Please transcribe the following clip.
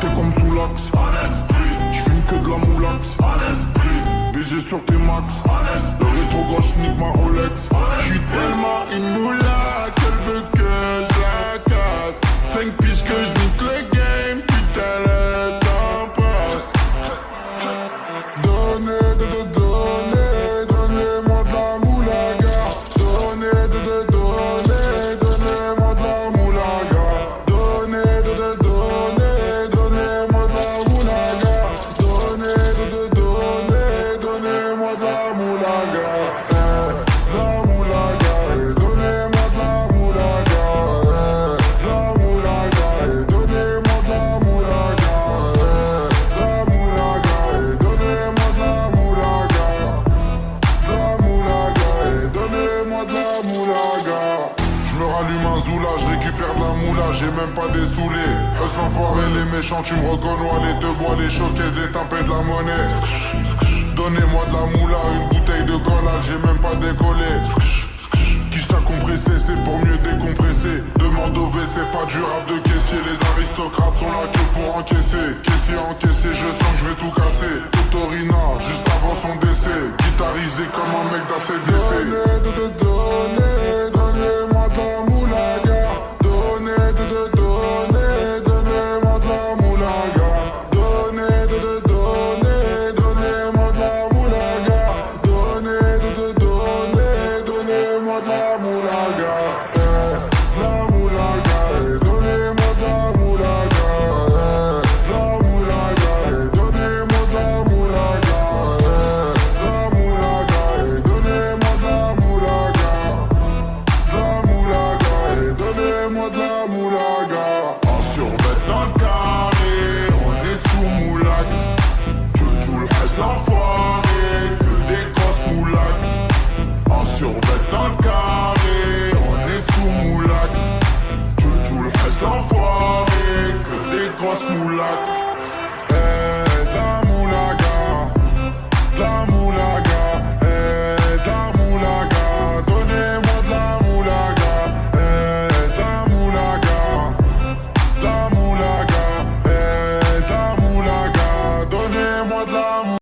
t'es comme sous l'axe. J'fume que de la moulax. BG sur tes max. Le rétro gauche nique ma Rolex. J'suis tellement une moula qu'elle veut que je la casse. 5 piges que j'nique le game, putain le temps passe. Donnez-moi de la moulaga. Donnez-moi de la moulaga. Donnez-moi de la moulaga. Donnez-moi de la moulaga. La moulaga, donnez-moi de la moulaga. La moulaga, donnez-moi de la moulaga. La moulaga, donnez-moi de la moulaga. La moulaga, donnez-moi de la moulaga. Je me rallume un zoula, je récupère de la moula, j'ai même pas dessoulé. Eux s'enfoirés les méchants, tu me reconnais, les te bois, les choquaises, les tempêtes de la monnaie. Donnez-moi de la moula, une bouteille de cola, j'ai même pas décollé. Qui t'a compressé, c'est pour mieux décompresser. Demande au WC, pas du rap de caissier. Les aristocrates sont là que pour encaisser. Caissier encaissé, je sens que je vais tout casser. Totorina, juste avant son décès. Guitarisé comme un mec d'ACDC. Donnez-moi de la moulaga.